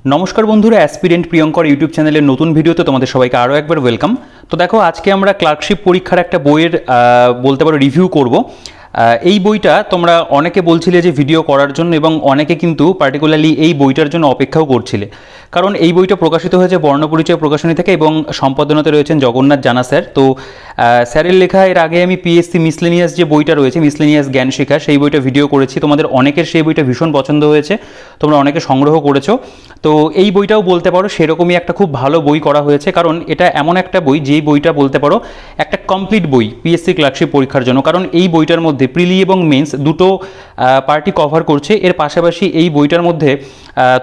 नमस्कार बंधुरा एसपिरेंट Priyankar YouTube channel नतून भिडियोते तुम्हारे सबाइके आरो एक बार वेलकम। तो देखो आज के आमरा क्लार्कशिप परीक्षार एक बोइएर बोलते पारो रिव्यू करब। এই বইটা তোমরা অনেকে বলছিলে যে ভিডিও করার জন্য এবং অনেকে কিন্তু পার্টিকুলারলি এই বইটার জন্য অপেক্ষাও করছিলে, কারণ এই বইটা প্রকাশিত হয়েছে বর্ণপরিচয় প্রকাশনী থেকে এবং সম্পাদনাতে রয়েছেন জগন্নাথ জানা স্যার। তো স্যারের লেখা এর আগে আমি পিএসসি মিসলেনিয়াস যে বইটা রয়েছে মিসলেনিয়াস জ্ঞান শিক্ষা সেই বইটা ভিডিও করেছি, তোমাদের অনেকের সেই বইটা ভীষণ পছন্দ হয়েছে, তোমরা অনেকে সংগ্রহ করেছো। তো এই বইটাও বলতে পারো সেরকমই একটা খুব ভালো বই করা হয়েছে, কারণ এটা এমন একটা বই যেই বইটা বলতে পারো একটা কমপ্লিট বই পিএসসি ক্লার্কশিপ পরীক্ষার জন্য, কারণ এই বইটার মধ্যে প্রিলি এবং মেন্স দুটো পার্টি কভার করছে। এর পাশাপাশি এই বইটার মধ্যে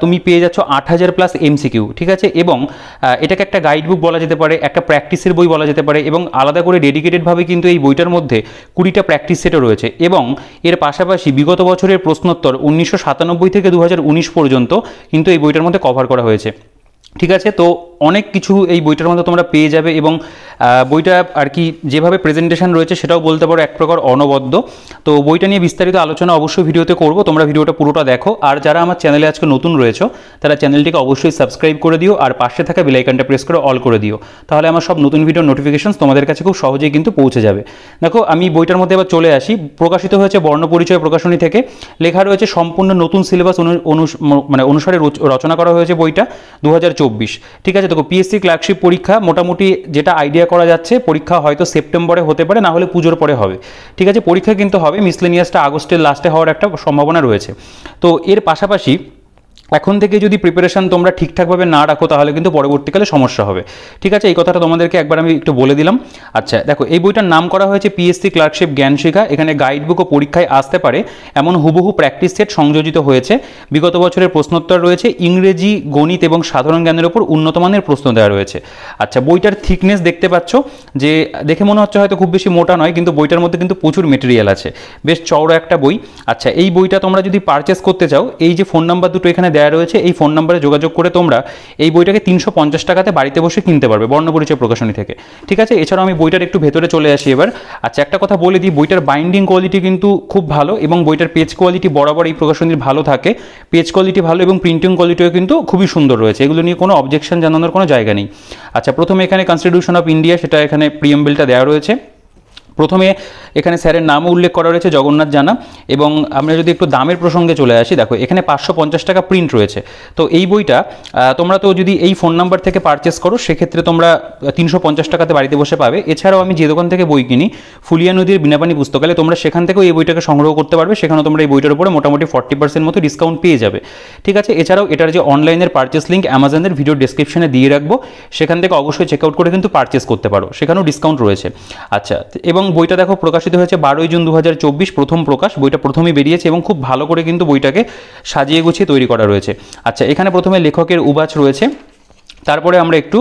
তুমি পেয়ে যাচ্ছ 8000 প্লাস এমসিকিউ, ঠিক আছে, এবং এটাকে একটা গাইড বুক বলা যেতে পারে, একটা প্র্যাকটিসের বই বলা যেতে পারে, এবং আলাদা করে ডেডিকেটেডভাবে কিন্তু এই বইটার মধ্যে 20টা প্র্যাকটিস সেটও রয়েছে। এবং এর পাশাপাশি বিগত বছরের প্রশ্নোত্তর 1997 থেকে 2019 পর্যন্ত কিন্তু এই বইটার মধ্যে কভার করা হয়েছে, ঠিক আছে। তো অনেক কিছু এই বইটার মধ্যে তোমরা পেয়ে যাবে এবং বইটা আর কি যেভাবে প্রেজেন্টেশন রয়েছে সেটাও বলতে পারো এক প্রকার অনবদ্য। তো বইটা নিয়ে বিস্তারিত আলোচনা অবশ্যই ভিডিওতে করব, তোমরা ভিডিওটা পুরোটা দেখো। আর যারা আমার চ্যানেলে আজকে নতুন রয়েছে তারা চ্যানেলটিকে অবশ্যই সাবস্ক্রাইব করে দিও আর পাশে থাকা বেল আইকনটা প্রেস করে অল করে দিও, তাহলে আমার সব নতুন ভিডিও নোটিফিকেশনস তোমাদের কাছে খুব সহজেই কিন্তু পৌঁছে যাবে। দেখো আমি বইটার মধ্যে এবার চলে আসি। প্রকাশিত হয়েছে বর্ণপরিচয় প্রকাশনী থেকে, লেখা রয়েছে সম্পূর্ণ নতুন সিলেবাস অনুসারে রচনা করা হয়েছে বইটা 2024, ঠিক আছে। দেখো পিএসসি ক্লার্কশিপ পরীক্ষা মোটামুটি যেটা আইডিয়া করা যাচ্ছে পরীক্ষা হয়তো সেপ্টেম্বরে হতে পারে, না হলে পুজোর পরে হবে, ঠিক আছে। পরীক্ষা কিন্তু হবে, মিসলেনিয়াসটা আগস্টের লাস্টে হওয়ার একটা সম্ভাবনা রয়েছে। তো এর পাশাপাশি এখন থেকে যদি প্রিপারেশন তোমরা ঠিকঠাকভাবে না রাখো তাহলে কিন্তু পরবর্তীকালে সমস্যা হবে, ঠিক আছে। এই কথাটা তোমাদেরকে একবার আমি একটু বলে দিলাম। আচ্ছা দেখো এই বইটার নাম করা হয়েছে পিএসসি ক্লার্কশিপ জ্ঞান শিক্ষা। এখানে গাইড বুক ও পরীক্ষায় আসতে পারে এমন হুবহু প্র্যাকটিস সেট সংযোজিত হয়েছে। বিগত বছরের প্রশ্নোত্তর রয়েছে, ইংরেজি, গণিত এবং সাধারণ জ্ঞানের উপর উন্নত মানের প্রশ্ন দেওয়া রয়েছে। আচ্ছা বইটার থিকনেস দেখতে পাচ্ছ, যে দেখে মনে হচ্ছে হয়তো খুব বেশি মোটা নয়, কিন্তু বইটার মধ্যে কিন্তু প্রচুর মেটেরিয়াল আছে, বেশ চওড়া একটা বই। আচ্ছা এই বইটা তোমরা যদি পারচেস করতে চাও, এই যে ফোন নাম্বার দুটো এখানে দেওয়া রয়েছে এই ফোন নাম্বারে যোগাযোগ করে তোমরা এই বইটাকে 350 টাকাতে বাড়িতে বসে কিনতে পারবে বর্ণপরিচয় প্রকাশনী থেকে, ঠিক আছে। এছাড়াও আমি বইটার একটু ভেতরে চলে আসি এবার। আচ্ছা একটা কথা বলে দিই, বইটার বাইন্ডিং কোয়ালিটি কিন্তু খুব ভালো এবং বইটার পেজ কোয়ালিটি বরাবর এই প্রকাশনীর ভালো থাকে, পেজ কোয়ালিটি ভালো এবং প্রিন্টিং কোয়ালিটিও কিন্তু খুবই সুন্দর রয়েছে, এগুলো নিয়ে কোনো অবজেকশন জানানোর কোনো জায়গা নেই। আচ্ছা প্রথমে এখানে কনস্টিটিউশন অফ ইন্ডিয়া সেটা এখানে প্রিএম্বলটা দেওয়া রয়েছে। প্রথমে এখানে স্যারের নামও উল্লেখ করা রয়েছে জগন্নাথ জানা। এবং আমরা যদি একটু দামের প্রসঙ্গে চলে আসি, দেখো এখানে 550 টাকা প্রিন্ট রয়েছে। তো এই বইটা তোমরা তো যদি এই ফোন নাম্বার থেকে পারচেস করো সেক্ষেত্রে তোমরা 350 টাকাতে বাড়িতে বসে পাবে। এছাড়াও আমি যে দোকান থেকে বই কিনি ফুলিয়া নদীর বিনাপানি পুস্তকালয়, তোমরা সেখান থেকেও এই বইটাকে সংগ্রহ করতে পারবে, সেখানেও তোমরা এই বইটার উপরে মোটামুটি 40% মতো ডিসকাউন্ট পেয়ে যাবে, ঠিক আছে। এছাড়াও এটার যে অনলাইনের পারচেস লিঙ্ক অ্যামাজনের ভিডিও ডেসক্রিপশনে দিয়ে রাখবো, সেখান থেকে অবশ্যই চেক আউট করে কিন্তু পারচেস করতে পারো, সেখানেও ডিসকাউন্ট রয়েছে। আচ্ছা এবং বইটা দেখো প্রকাশিত হয়েছে 12 জুন 2024, প্রথম প্রকাশ, বইটা প্রথমেই বেরিয়েছে এবং খুব ভালো করে কিন্তু বইটাকে সাজিয়ে গুছিয়ে তৈরি করা রয়েছে। আচ্ছা এখানে প্রথমে লেখকের উবাচ রয়েছে, তারপরে আমরা একটু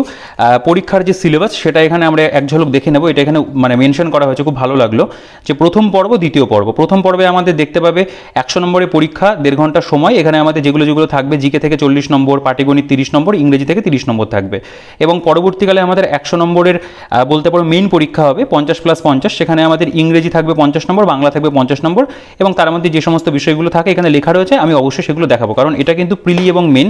পরীক্ষার যে সিলেবাস সেটা এখানে আমরা এক ঝলক দেখে নেব। এটা এখানে মানে মেনশন করা হয়েছে, খুব ভালো লাগলো যে প্রথম পর্ব দ্বিতীয় পর্ব। প্রথম পর্বে আমাদের দেখতে পাবে 100 নম্বরের পরীক্ষা, 1.5 ঘন্টার সময়। এখানে আমাদের যেগুলো থাকবে জিকে থেকে 40 নম্বর, পাটিগণিত 30 নম্বর, ইংরেজি থেকে 30 নম্বর থাকবে। এবং পরবর্তীকালে আমাদের 100 নম্বরের বলতে পারো মেইন পরীক্ষা হবে 50+50, সেখানে আমাদের ইংরেজি থাকবে 50 নম্বর, বাংলা থাকবে 50 নম্বর, এবং তার মধ্যে যে সমস্ত বিষয়গুলো থাকে এখানে লেখা রয়েছে আমি অবশ্যই সেগুলো দেখাবো, কারণ এটা কিন্তু প্রিলি এবং মেন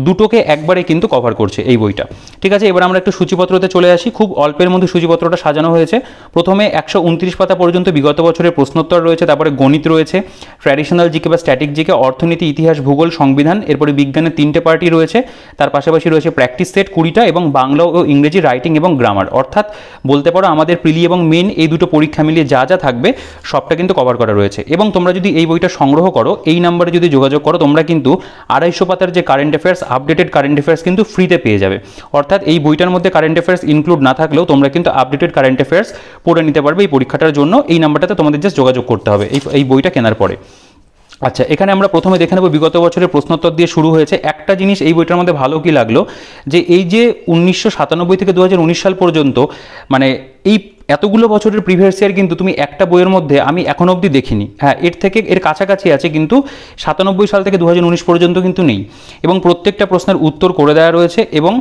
দুটোকে একবারে কিন্তু কভার করছে এই বইটা, ঠিক আছে। এবার আমরা একটু সূচিপত্রতে চলে আসি। খুব অল্পের মধ্যে সূচিপত্রটা সাজানো হয়েছে। প্রথমে 129 পাতা পর্যন্ত বিগত বছরের প্রশ্নোত্তর রয়েছে, তারপরে গণিত রয়েছে, ট্র্যাডিশনাল জিকে বা স্ট্যাটিক জিকে, অর্থনীতি, ইতিহাস, ভূগোল, সংবিধান, এরপরে বিজ্ঞানের 3টে পার্টি রয়েছে, তার পাশাপাশি রয়েছে প্র্যাকটিস সেট 20টা এবং বাংলা ও ইংরেজি রাইটিং এবং গ্রামার। অর্থাৎ বলতে পারো আমাদের প্রিলি এবং মেন এই দুটো পরীক্ষা মিলিয়ে যা যা থাকবে সবটা কিন্তু কভার করা রয়েছে। এবং তোমরা যদি এই বইটা সংগ্রহ করো, এই নাম্বারে যদি যোগাযোগ করো, তোমরা কিন্তু 250 পাতার যে current affairs, updated current affairs কিন্তু ফ্রিতে পেয়ে যাবে। অর্থাৎ এই বইটার মধ্যে কারেন্ট অ্যাফেয়ার্স ইনক্লুড না থাকলেও তোমরা কিন্তু আপডেটেড কারেন্ট অ্যাফেয়ার্স পড়ে নিতে পারবে এই পরীক্ষাটার জন্য। এই নাম্বারটাতে তোমাদের জাস্ট যোগাযোগ করতে হবে এই বইটা কেনার পরে। আচ্ছা এখানে আমরা প্রথমে দেখে নেব বিগত বছরের প্রশ্নোত্তর দিয়ে শুরু হয়েছে। একটা জিনিস এই বইটার মধ্যে ভালো কি লাগলো, যে এই যে 1997 থেকে 2019 সাল পর্যন্ত, মানে এই এতগুলো বছরের প্রিভিয়াস ইয়ার কিন্তু তুমি একটা বইয়ের মধ্যে আমি এখনো অবধি দেখিনি। হ্যাঁ এর থেকে এর কাছাকাছি আছে, কিন্তু 97 সাল থেকে 2019 পর্যন্ত কিন্তু নেই। এবং প্রত্যেকটা প্রশ্নের উত্তর করে দেওয়া রয়েছে এবং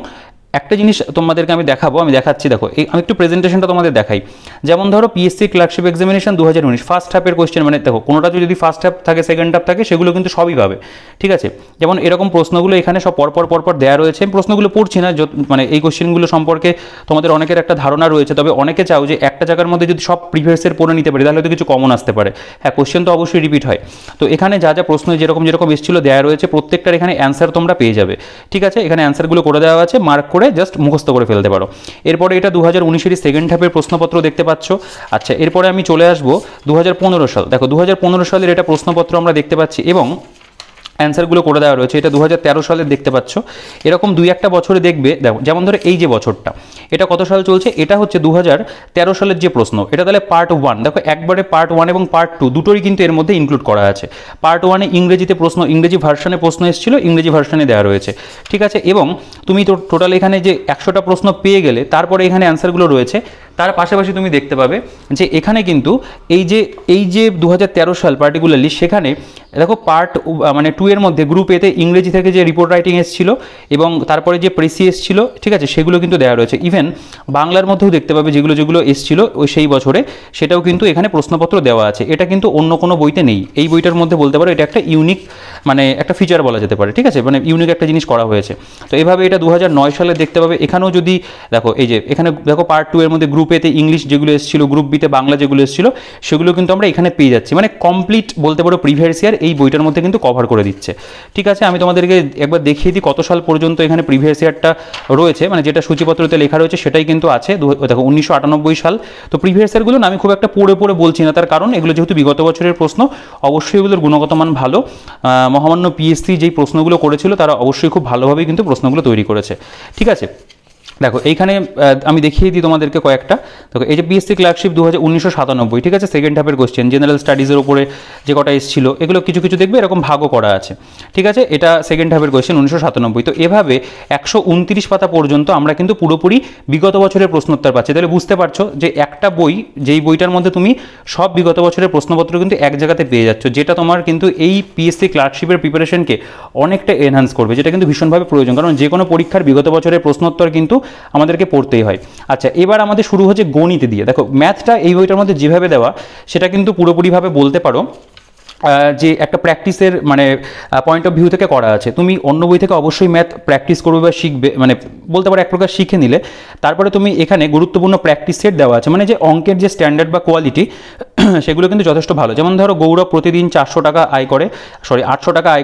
একটা জিনিস তোমাদেরকে আমি দেখাবো, আমি দেখাচ্ছি, দেখো আমি একটু প্রেজেন্টেশনটা তোমাদের দেখাই। যেমন ধরো পিএসসি ক্লার্কশিপ এক্সামিনেশন 2019 ফার্স্ট হাফের কোয়েশ্চেন, মানে দেখো কোনোটা যদি ফার্স্ট হাফ থাকে সেকেন্ড হাফ থাকে সেগুলো কিন্তু সবই পাবে, ঠিক আছে। যেমন এরকম প্রশ্নগুলো এখানে সব পরপর দেওয়া রয়েছে, প্রশ্নগুলো পড়ছি না, মানে এই কোয়েশ্চেনগুলো সম্পর্কে তোমাদের অনেকের একটা ধারণা রয়েছে, তবে অনেকে চাও যে একটা জায়গার মধ্যে যদি সব প্রিভিয়াসের পড়ে নিতে পারি তাহলে তো কিছু কমন আসতে পারে। হ্যাঁ, কোয়েশ্চেন তো অবশ্যই রিপিট হয়। তো এখানে যা যা প্রশ্ন যেরকম এসেছিল দেওয়া রয়েছে, প্রত্যেকটার এখানে অ্যান্সার তোমরা পেয়ে যাবে, ঠিক আছে। এখানে অ্যান্সারগুলো করে দেওয়া আছে, মার্ক করে জাস্ট মুখস্থ করে ফেলতে পারো। এরপরে এটা 2019-এর সেকেন্ড হাফের প্রশ্নপত্র দেখতে পাচ্ছ। আচ্ছা, এরপরে আমি চলে আসবো 2015 সাল। দেখো 2015 সালের এটা প্রশ্নপত্র আমরা দেখতে পাচ্ছি এবং অ্যান্সারগুলো করে দেওয়া রয়েছে। এটা 2013 সালের দেখতে পাচ্ছ। এরকম দুই একটা বছরে দেখবে, দেখো যেমন ধরো এই যে বছরটা, এটা কত সাল চলছে, এটা হচ্ছে 2013 সালের যে প্রশ্ন, এটা তাহলে পার্ট 1। দেখো একবারে পার্ট 1 এবং পার্ট 2 দুটোই কিন্তু এর মধ্যে ইনক্লুড করা আছে। পার্ট 1-এ ইংরেজিতে প্রশ্ন, ইংরেজি ভার্সনে প্রশ্ন এসেছিল, ইংরেজি ভার্সনে দেওয়া রয়েছে, ঠিক আছে। এবং তুমি তো টোটাল এখানে যে 100টা প্রশ্ন পেয়ে গেলে তারপরে এখানে অ্যান্সারগুলো রয়েছে। তার পাশাপাশি তুমি দেখতে পাবে যে এখানে কিন্তু এই যে 2013 সাল পার্টিকুলারলি, সেখানে দেখো পার্ট মানে 2 এর মধ্যে গ্রুপ এতে ইংরেজি থেকে যে রিপোর্ট রাইটিং এসেছিল এবং তারপরে যে প্রেসি এসেছিল, ঠিক আছে, সেগুলো কিন্তু দেওয়া রয়েছে। ইভেন বাংলার মধ্যেও দেখতে পাবে যেগুলো এসেছিল ওই সেই বছরে, সেটাও কিন্তু এখানে প্রশ্নপত্র দেওয়া আছে। এটা কিন্তু অন্য কোনো বইতে নেই। এই বইটার মধ্যে বলতে পারো এটা একটা ইউনিক, মানে একটা ফিচার বলা যেতে পারে, ঠিক আছে, মানে ইউনিক একটা জিনিস করা হয়েছে। তো এভাবে এটা 2009 সালে দেখতে পাবে। এখানেও যদি দেখো, এই যে এখানে দেখো পার্ট 2 এর মধ্যে গ্রুপ এতে ইংলিশ যেগুলো এসেছিল, গ্রুপ বিতে বাংলা যেগুলো এসেছিল, সেগুলো কিন্তু আমরা এখানে পেয়ে যাচ্ছি। মানে কমপ্লিট বলতে পারো প্রিভিয়াস ইয়ার এই বইটার মধ্যে কিন্তু কভার করে দিচ্ছে, ঠিক আছে। আমি তোমাদেরকে একবার দেখিয়ে দিই কত সাল পর্যন্ত এখানে প্রিভিয়াস ইয়ারটা রয়েছে, মানে যেটা সূচিপত্রতে লেখা রয়েছে সেটাই কিন্তু আছে। দেখো 1998 সাল। তো প্রিভিয়াস ইয়ারগুলো না আমি খুব একটা পড়ে বলছি না, তার কারণ এগুলো যেহেতু বিগত বছরের প্রশ্ন, অবশ্যই এগুলোর গুণগত মান ভালো। মহামান্য পিএসসি যেই প্রশ্নগুলো করেছিল তারা অবশ্যই খুব ভালোভাবেই কিন্তু প্রশ্নগুলো তৈরি করেছে, ঠিক আছে। দেখো এইখানে আমি দেখিয়ে দিই তোমাদেরকে কয়েকটা। দেখো এই যে পিএসসি ক্লার্কশিপ 1997, ঠিক আছে, সেকেন্ড হাফের কোশ্চেন, জেনারেল স্টাডিজের উপরে যে কটা এসেছিল এগুলো কিছু দেখবে এরকম ভাগও করা আছে, ঠিক আছে। এটা সেকেন্ড হাফের কোশ্চেন 1997। তো এভাবে 129 পাতা পর্যন্ত আমরা কিন্তু পুরোপুরি বিগত বছরের প্রশ্নোত্তর পাচ্ছি। তাহলে বুঝতে পারছো যে একটা বই, যেই বইটার মধ্যে তুমি সব বিগত বছরের প্রশ্নপত্র কিন্তু এক জায়গাতে পেয়ে যাচ্ছ, যেটা তোমার কিন্তু এই পিএসসি ক্লার্কশিপের প্রিপারেশনকে অনেকটা এনহান্স করবে, যেটা কিন্তু ভীষণভাবে প্রয়োজন। কারণ যে কোনো পরীক্ষার বিগত বছরের প্রশ্নোত্তর কিন্তু আমাদেরকে পড়তেই হয়। আচ্ছা, এবার আমাদের শুরু হচ্ছে গণিত দিয়ে। দেখো ম্যাথটা এই বইটার মধ্যে যেভাবে দেওয়া সেটা কিন্তু পুরোপুরিভাবে বলতে পারো যে একটা প্র্যাকটিসের মানে পয়েন্ট অফ ভিউ থেকে করা আছে। তুমি অন্য বই থেকে অবশ্যই ম্যাথ প্র্যাকটিস করবে বা শিখবে, মানে বলতে পারো এক প্রকার শিখে নিলে তারপরে তুমি এখানে গুরুত্বপূর্ণ প্র্যাকটিস সেট দেওয়া আছে, মানে যে অঙ্কের যে স্ট্যান্ডার্ড বা কোয়ালিটি সেগুলো কিন্তু যথেষ্ট ভালো। যেমন ধরো গৌরব প্রতিদিন 800 টাকা আয়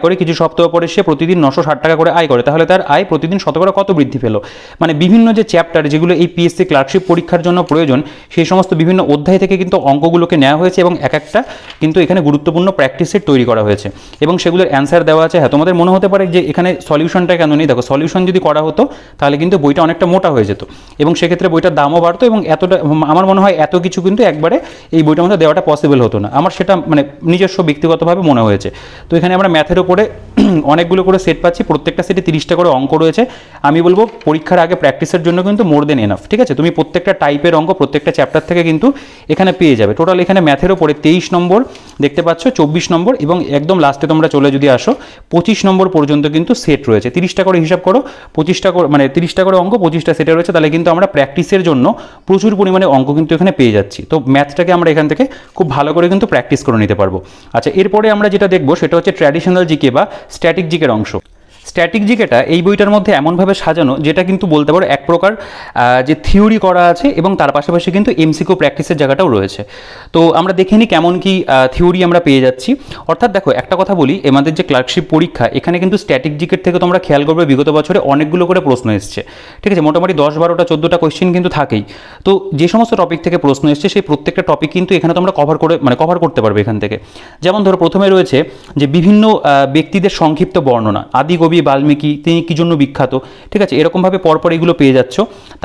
করে, কিছু সপ্তাহ পরে সে প্রতিদিন 960 টাকা করে আয় করে, তাহলে তার আয় প্রতিদিন শতকরা কত বৃদ্ধি পেল। মানে বিভিন্ন যে চ্যাপ্টার যেগুলো এই পিএসসি ক্লার্কশিপ পরীক্ষার জন্য প্রয়োজন, সেই সমস্ত বিভিন্ন অধ্যায় থেকে কিন্তু অঙ্কগুলোকে নেওয়া হয়েছে এবং এক একটা কিন্তু এখানে গুরুত্বপূর্ণ প্র্যাকটিস সেট তৈরি করা হয়েছে এবং সেগুলোর অ্যান্সার দেওয়া আছে। হ্যাঁ, তোমাদের মনে হতে পারে যে এখানে সলিউশনটা কেন নেই। দেখো সলিউশন যদি করা হতো তাহলে কিন্তু বইটা অনেকটা মোটা হয়ে যেত এবং সেক্ষেত্রে বইটার দামও বাড়তো এবং এতটা, আমার মনে হয় এত কিছু কিন্তু একবারে এই বইটার মধ্যে দেওয়াটা পসিবল হতো না। আমার সেটা মানে নিজস্ব ব্যক্তিগতভাবে মনে হয়েছে। তো এখানে আমরা ম্যাথের উপরে অনেকগুলো করে সেট পাচ্ছি, প্রত্যেকটা সেটে 30টা করে অঙ্ক রয়েছে। আমি বলবো পরীক্ষার আগে প্র্যাকটিসের জন্য কিন্তু মোর দেন এনাফ, ঠিক আছে। তুমি প্রত্যেকটা টাইপের অঙ্ক প্রত্যেকটা চ্যাপ্টার থেকে কিন্তু এখানে পেয়ে যাবে। টোটাল এখানে ম্যাথের উপরে 23 নম্বর দেখতে পাচ্ছ, 24 নম্বর এবং একদম লাস্টে তোমরা চলে যদি আসো 25 নম্বর পর্যন্ত কিন্তু সেট রয়েছে। 30টা করে হিসাব করো, 25টা করে মানে 30টা করে অঙ্ক 25টা সেটে রয়েছে, তাহলে কিন্তু আমরা প্র্যাকটিসের জন্য প্রচুর পরিমাণে অঙ্ক কিন্তু এখানে পেয়ে যাচ্ছি। তো ম্যাথটাকে আমরা এখান থেকে খুব ভালো করে কিন্তু প্র্যাকটিস করে নিতে পারবো। আচ্ছা, এরপরে আমরা যেটা দেখবো সেটা হচ্ছে ট্র্যাডিশনাল জিকে বা স্ট্যাটিক জিকের অংশ। স্ট্যাটিক জিকেটা এই বইটার মধ্যে এমনভাবে সাজানো যেটা কিন্তু বলতে পারো এক প্রকার যে থিওরি করা আছে এবং তার পাশাপাশি কিন্তু এমসিকিউ প্র্যাকটিসের জায়গাটাও রয়েছে। তো আমরা দেখে নিই কেমন কি থিওরি আমরা পেয়ে যাচ্ছি। অর্থাৎ দেখো একটা কথা বলি, আমাদের যে ক্লার্কশিপ পরীক্ষা এখানে কিন্তু স্ট্যাটিক জিকের থেকে তোমরা খেয়াল করবে বিগত বছরে অনেকগুলো করে প্রশ্ন এসছে, ঠিক আছে। মোটামুটি 10, 12টা 14টা কোয়েশ্চেন কিন্তু থাকেই। তো যে সমস্ত টপিক থেকে প্রশ্ন এসছে সেই প্রত্যেকটা টপিক কিন্তু এখানে তোমরা কভার করতে পারবে এখান থেকে। যেমন ধরো প্রথমে রয়েছে যে বিভিন্ন ব্যক্তিদের সংক্ষিপ্ত বর্ণনা, আদি কবি বাল্মীকি তিনি কি জন্য বিখ্যাত, ঠিক আছে, এরকমভাবে পরপর এগুলো পেয়ে যাচ্ছ।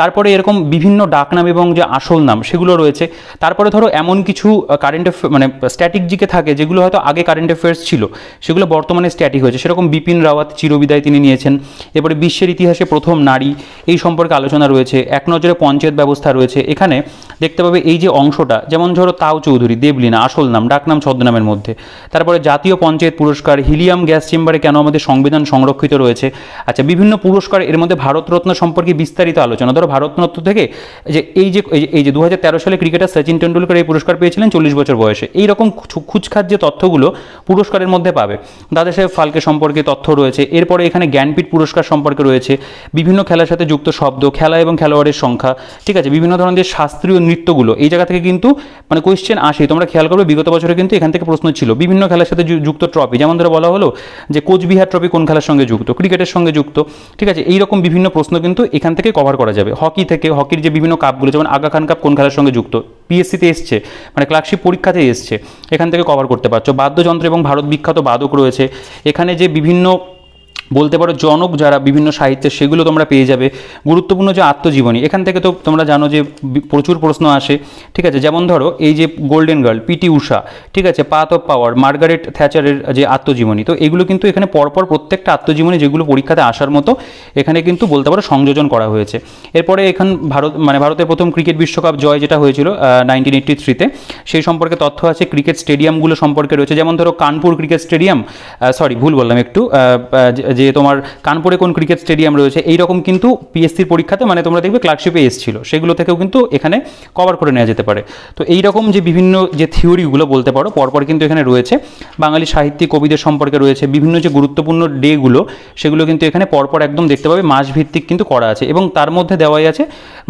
তারপরে এরকম বিভিন্ন ডাকনাম এবং যে আসল নাম সেগুলো রয়েছে। তারপরে ধরো এমন কিছু কারেন্ট মানে স্ট্যাটিক জিকে থাকে যেগুলো হয়তো আগে কারেন্ট অ্যাফেয়ার্স ছিল, সেগুলো বর্তমানে স্ট্যাটিক হয়েছে। সেরকম বিপিন রাওয়াত চিরবিদায় তিনি নিয়েছেন। এরপরে বিশ্বের ইতিহাসে প্রথম নারী, এই সম্পর্কে আলোচনা রয়েছে। এক নজরে পঞ্চায়েত ব্যবস্থা রয়েছে। এখানে দেখতে পাবে এই যে অংশটা, যেমন ধরো তাও চৌধুরী, দেবলীনা আসল নাম, ডাকনাম ছদ্মনামের মধ্যে। তারপরে জাতীয় পঞ্চায়েত পুরস্কার, হিলিয়াম গ্যাস চেম্বারে কেন আমাদের সংবিধান সংরক্ষিত সংরক্ষিত রয়েছে। আচ্ছা, বিভিন্ন পুরস্কার, এর মধ্যে ভারতরত্ন সম্পর্কে বিস্তারিত আলোচনা। ধরো ভারতরত্ন থেকে এই যে 2013 সালে ক্রিকেটার সচিন টেন্ডুলকর এই পুরস্কার পেয়েছিলেন 40 বছর বয়সে। এইরকম খুচখাচ যে তথ্যগুলো পুরস্কারের মধ্যে পাবে। দাদাসাহেব ফালকে সম্পর্কে তথ্য রয়েছে। এরপরে এখানে জ্ঞানপীঠ পুরস্কার সম্পর্কে রয়েছে, বিভিন্ন খেলার সাথে যুক্ত শব্দ, খেলা এবং খেলোয়াড়ের সংখ্যা, ঠিক আছে, বিভিন্ন ধরনের শাস্ত্রীয় নৃত্যগুলো। এই জায়গা থেকে কিন্তু মানে কোয়েশ্চেন আসে, তোমরা খেয়াল করবে বিগত বছরে কিন্তু এখান থেকে প্রশ্ন ছিল। বিভিন্ন খেলার সাথে যুক্ত ট্রফি, যেমন ধরে বলা হলো যে কোচবিহার ট্রফি কোন খেলার সঙ্গে যুক্ত, ক্রিকেটের সঙ্গে যুক্ত, ঠিক আছে, এইরকম বিভিন্ন প্রশ্ন কিন্তু এখান থেকে কভার করা যাবে। হকি থেকে, হকির যে বিভিন্ন কাপগুলো, যেমন আগা খান কাপ কোন খেলার সঙ্গে যুক্ত, পিএসসিতে এসছে, মানে ক্লার্কশিপ পরীক্ষাতে এসছে, এখান থেকে কভার করতে পারছো। বাদ্যযন্ত্র এবং ভারত বিখ্যাত বাদক রয়েছে এখানে, যে বিভিন্ন বলতে পারো জনক যারা বিভিন্ন সাহিত্যের, সেগুলো তোমরা পেয়ে যাবে। গুরুত্বপূর্ণ যে আত্মজীবনী, এখান থেকে তো তোমরা জানো যে প্রচুর প্রশ্ন আসে, ঠিক আছে, যেমন ধরো এই যে গোল্ডেন গার্ল পিটি উষা, ঠিক আছে, পাথ অফ পাওয়ার মার্গারেট থ্যাচারের যে আত্মজীবনী, তো এগুলো কিন্তু এখানে পরপর প্রত্যেকটা আত্মজীবনী যেগুলো পরীক্ষাতে আসার মতো এখানে কিন্তু বলতে পারো সংযোজন করা হয়েছে। এরপরে এখান ভারতের প্রথম ক্রিকেট বিশ্বকাপ জয় যেটা হয়েছিল 1983-তে, সেই সম্পর্কে তথ্য আছে। ক্রিকেট স্টেডিয়ামগুলো সম্পর্কে রয়েছে, যেমন ধরো কানপুর ক্রিকেট স্টেডিয়াম, ভুল বললাম একটু, যে তোমার কানপুরে কোন ক্রিকেট স্টেডিয়াম রয়েছে, এইরকম কিন্তু পিএসসির পরীক্ষাতে মানে তোমরা দেখবে ক্লার্কশিপে এসেছিল, সেগুলো থেকেও কিন্তু এখানে কভার করে নেওয়া যেতে পারে। তো এইরকম যে বিভিন্ন যে থিওরিগুলো বলতে পারো পরপর কিন্তু এখানে রয়েছে। বাঙালি সাহিত্যিক কবিদের সম্পর্কে রয়েছে, বিভিন্ন যে গুরুত্বপূর্ণ ডেগুলো সেগুলো কিন্তু এখানে পরপর একদম দেখতে পাবে, মাস ভিত্তিক কিন্তু করা আছে, এবং তার মধ্যে দেওয়াই আছে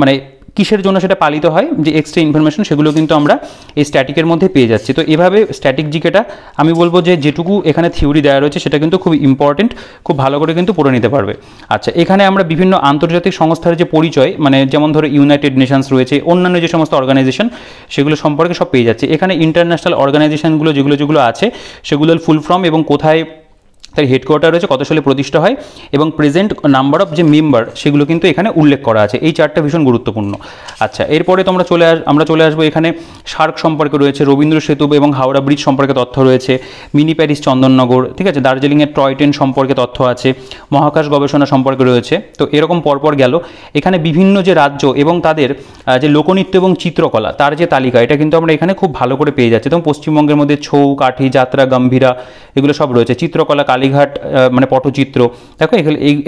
মানে কিসের জন্য সেটা পালিত হয়, যে এক্সট্রা ইনফরমেশন, সেগুলো কিন্তু আমরা এই স্ট্যাটিকের মধ্যে পেয়ে যাচ্ছি। তো এভাবে স্ট্যাটিক জিকেটা আমি বলবো যে যেটুকু এখানে থিওরি দেওয়া রয়েছে সেটা কিন্তু খুব ইম্পর্টেন্ট, খুব ভালো করে কিন্তু পড়ে নিতে পারবে। আচ্ছা, এখানে আমরা বিভিন্ন আন্তর্জাতিক সংস্থার যে পরিচয়, মানে যেমন ধরো ইউনাইটেড নেশনস রয়েছে, অন্যান্য যে সমস্ত অর্গানাইজেশন, সেগুলো সম্পর্কে সব পেয়ে যাচ্ছে। এখানে ইন্টারন্যাশনাল অর্গানাইজেশনগুলো যেগুলো আছে সেগুলোর ফুল ফর্ম এবং কোথায় তার হেডকোয়ার্টার রয়েছে, কত সালে প্রতিষ্ঠা হয়, এবং প্রেজেন্ট নাম্বার অফ যে মেম্বার সেগুলো কিন্তু এখানে উল্লেখ করা আছে। এই চারটা ভীষণ গুরুত্বপূর্ণ। আচ্ছা, এরপরে আমরা চলে আসবো এখানে সার্ক সম্পর্কে রয়েছে, রবীন্দ্র সেতু এবং হাওড়া ব্রিজ সম্পর্কে তথ্য রয়েছে, মিনি প্যারিস চন্দননগর, ঠিক আছে, দার্জিলিংয়ের টয় ট্রেন সম্পর্কে তথ্য আছে, মহাকাশ গবেষণা সম্পর্কে রয়েছে। তো এরকম পরপর গেল। এখানে বিভিন্ন যে রাজ্য এবং তাদের যে লোকনৃত্য এবং চিত্রকলা তার যে তালিকা, এটা কিন্তু আমরা এখানে খুব ভালো করে পেয়ে যাচ্ছি। এবং পশ্চিমবঙ্গের মধ্যে ছৌ, কাঠি, যাত্রা, গম্ভীরা, এগুলো সব রয়েছে। চিত্রকলা, কালীঘাট মানে পটচিত্র, দেখো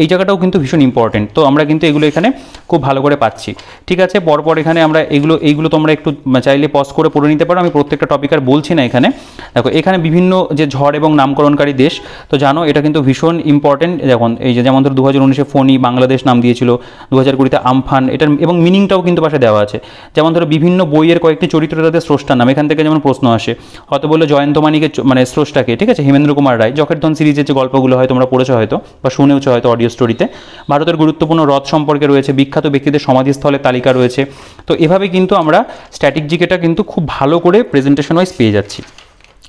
এই জায়গাটাও কিন্তু ভীষণ ইম্পর্টেন্ট। তো আমরা কিন্তু এগুলো এখানে খুব ভালো করে পাচ্ছি, ঠিক আছে। পরপর এখানে আমরা এইগুলো তোমরা একটু চাইলে পজ করে পড়ে নিতে পারো, আমি প্রত্যেকটা টপিক আর বলছি না এখানে। দেখো এখানে বিভিন্ন যে ঝড় এবং নামকরণকারী দেশ, তো জানো এটা কিন্তু ভীষণ ইম্পর্টেন্ট। যেমন ধরো 2019-এ ফোনি বাংলাদেশ নাম দিয়েছিল, 2020-তে আমফান, এটার এবং মিনিংটাও কিন্তু পাশে দেওয়া আছে। যেমন ধরো বিভিন্ন বইয়ের কয়েকটি চরিত্র তাদের স্রষ্টার নাম, এখান থেকে যেমন প্রশ্ন আসে। হয়তো বললো জয়ন্ত মানিকের মানে স্রষ্টাকে, ঠিক আছে, হেমেন্দ্র কুমার রায়। জকেরধন সিরিজের যে গল্পগুলো হয় তোমরা পড়েছো হয়তো বা শুনেওছো হয়তো অডিও স্টোরিতে। ভারতের গুরুত্বপূর্ণ রথ সম্পর্কে রয়েছে, বিখ্যাত ব্যক্তিদের সমাধিস্থলের তালিকা রয়েছে। তো এভাবে কিন্তু আমরা স্ট্যাটিক জিকেটা কিন্তু খুব ভালো করে প্রেজেন্টেশন ওয়াইজ পেয়ে যাচ্ছি,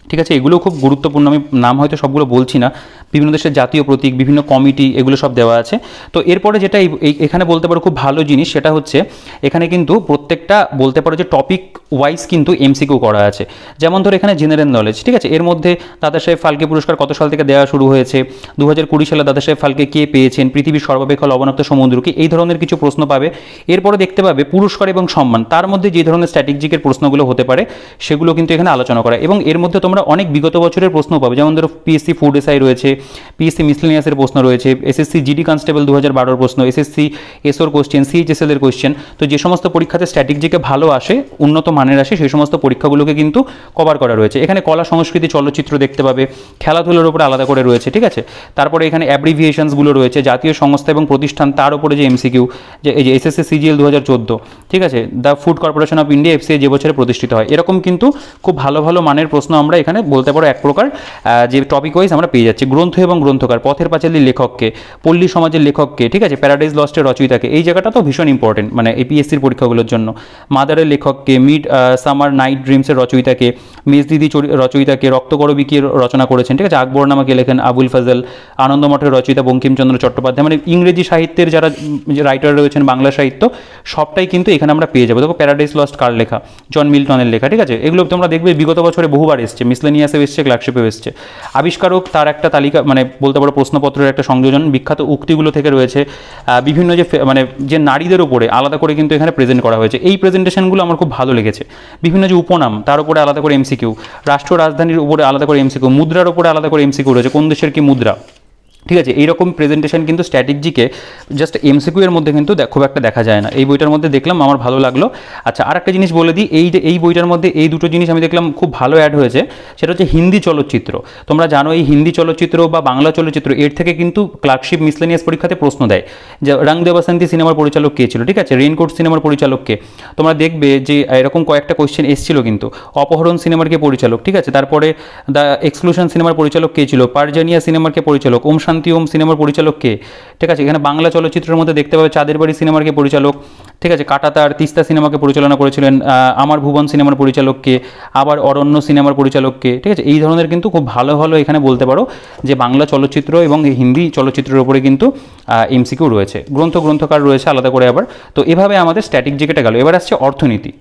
ঠিক আছে। এগুলো খুব গুরুত্বপূর্ণ, আমি নাম হয়তো সবগুলো বলছি না। বিভিন্ন দেশের জাতীয় প্রতীক, বিভিন্ন কমিটি, এগুলো সব দেওয়া আছে। তো এরপরে যেটা এখানে বলতে পারো খুব ভালো জিনিস, সেটা হচ্ছে এখানে কিন্তু প্রত্যেকটা বলতে পারো যে টপিক ওয়াইজ কিন্তু এমসিকিউ করা আছে। যেমন ধরো এখানে জেনারেল নলেজ, ঠিক আছে, এর মধ্যে দাদাসাহেব ফালকে পুরস্কার কত সাল থেকে দেওয়া শুরু হয়েছে, 2020 সালে দাদাসাহেব ফালকে কে পেয়েছেন, পৃথিবীর সর্বাপেক্ষা লবণাক্ত সমুদ্র কি, এই ধরনের কিছু প্রশ্ন পাবে। এরপরে দেখতে পাবে পুরস্কার এবং সম্মান, তার মধ্যে যে ধরনের স্ট্র্যাটেজিকের প্রশ্নগুলো হতে পারে সেগুলো কিন্তু এখানে আলোচনা করা। এবং এর মধ্যে তোমরা অনেক বিগত বছরের প্রশ্ন পাবে, যেমন ধরো পিএসসি ফুড এসআই রয়েছে, পিএসসি মিসলেনিয়াসের প্রশ্ন রয়েছে, এসএসসি জিডি কনস্টেবল 2012 প্রশ্ন, এসএসসি এসওর কোশ্চেন, সিএইচএসএল এর কোশ্চেন। তো যে সমস্ত পরীক্ষাতে স্ট্র্যাটেজিকে ভালো আসে, উন্নত মানের আসে, সেই সমস্ত পরীক্ষাগুলোকে কিন্তু কভার করা রয়েছে। এখানে কলা সংস্কৃতি, চলচ্চিত্র দেখতে পাবে, খেলাধুলার উপরে আলাদা করে রয়েছে, ঠিক আছে। তারপরে এখানে অ্যাব্রিভিয়েশনসগুলো রয়েছে, জাতীয় সংস্থা এবং প্রতিষ্ঠান, তার উপরে যে এমসিকিউ, যে এই যে এসএসসি সিজিএল 2014, ঠিক আছে, the food corporation of India FCI যে বছরে প্রতিষ্ঠিত হয়, এরকম কিন্তু খুব ভালো ভালো মানের প্রশ্ন আমরা এখানে বলতে পারো এক প্রকার যে টপিক ওয়াইজ আমরা পেয়ে যাচ্ছি। গ্রন্থ এবং গ্রন্থকার, পথের পাঁচালীর লেখককে, পল্লী সমাজের লেখককে, ঠিক আছে, প্যারাডাইজ লস্টের রচয়িতাকে, এই জায়গাটা তো ভীষণ ইম্পর্টেন্ট মানে এপিএসসির পরীক্ষাগুলোর জন্য। মাদারের লেখককে, মিড সামার নাইট ড্রিমসের রচয়িতাকে, মেজদিদি রচয়িতাকে, রক্তকরবী কে রচনা করেছেন, ঠিক আছে, আকবরনামাকে লেখেন আবুল ফাজল, আনন্দমঠের রচয়িতা বঙ্কিমচন্দ্র চট্টোপাধ্যায়, মানে ইংরেজি সাহিত্যের যারা রাইটার রয়েছেন, বাংলা সাহিত্য সবটাই কিন্তু এখানে আমরা পেয়ে যাবো। দেখো প্যারাডাইজ লস্ট কার লেখা, জন মিল্টনের লেখা, ঠিক আছে, এগুলো তোমরা দেখবে বিগত বছরে বহুবার এসছে, মিসলেনিয়াসে এসছে, ক্লার্কশিপে এসছে। আবিষ্কারক, তার একটা তালিকা মানে বলতে পারো প্রশ্নপত্রের একটা সংযোজন, বিখ্যাত উক্তিগুলো থেকে রয়েছে। বিভিন্ন যে নারীদের উপরে আলাদা করে কিন্তু এখানে প্রেজেন্ট করা হয়েছে, এই প্রেজেন্টেশনগুলো আমার খুব ভালো লেগেছে। বিভিন্ন যে উপনাম, তার উপরে আলাদা করে এমসিকিউ, রাষ্ট্র রাজধানীর উপরে আলাদা করে এমসিকিউ, মুদ্রার উপরে আলাদা করে এমসিকিউ রয়েছে, কোন দেশের কি মুদ্রা, ঠিক আছে, এইরকম প্রেজেন্টেশন কিন্তু স্ট্র্যাটেজিকে জাস্ট এমসিকিউ এর মধ্যে কিন্তু খুব একটা দেখা যায় না। এই বইটার মধ্যে দেখলাম, আমার ভালো লাগলো। আচ্ছা, আর একটা জিনিস বলে দিই, এই বইটার মধ্যে এই দুটো জিনিস আমি দেখলাম খুব ভালো অ্যাড হয়েছে, সেটা হচ্ছে হিন্দি চলচ্চিত্র। তোমরা জানো এই হিন্দি চলচ্চিত্র বা বাংলা চলচ্চিত্র এর থেকে কিন্তু ক্লার্কশিপ মিসলেনিয়াস পরীক্ষাতে প্রশ্ন দেয়, যে রং দে বাসন্তী সিনেমার পরিচালক কে ছিল, ঠিক আছে, রেইনকোট সিনেমার পরিচালক কে। তোমরা দেখবে যে এরকম কয়েকটা কোয়েশ্চেন এসেছিল কিন্তু, অপহরণ সিনেমার কে পরিচালক, ঠিক আছে, তারপরে দ্য এক্সক্লুশন সিনেমার পরিচালক কে ছিল, পারজানিয়া সিনেমার কে পরিচালক, ওম শান্তি ওম সিনেমার পরিচালক কে, ঠিক আছে। এখানে বাংলা চলচ্চিত্রের মধ্যে দেখতে পাবে চাঁদের বাড়ি সিনেমার কে পরিচালক, ঠিক আছে, কাটাতার তিস্তা সিনেমাকে পরিচালনা করেছিলেন আমার ভুবন সিনেমার পরিচালককে, আবার অরণ্য সিনেমার পরিচালককে, ঠিক আছে। এই ধরনের কিন্তু খুব ভালো ভালো এখানে বলতে পারো যে বাংলা চলচ্চিত্র এবং হিন্দি চলচ্চিত্রের উপরে কিন্তু এমসিকিউ রয়েছে, গ্রন্থকার রয়েছে আলাদা করে আবার। তো এভাবে আমাদের স্ট্যাটিক জিকেটা গেল। এবার আসছে অর্থনীতি।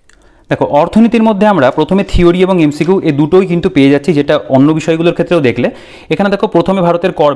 দেখো, অর্থনীতির মধ্যে আমরা প্রথমে থিওরি এবং এমসিকিউ এই দুটোই কিন্তু পেয়ে যাচ্ছি, যেটা অন্য বিষয়গুলোর ক্ষেত্রেও দেখলে। এখানে দেখো প্রথমে ভারতের কর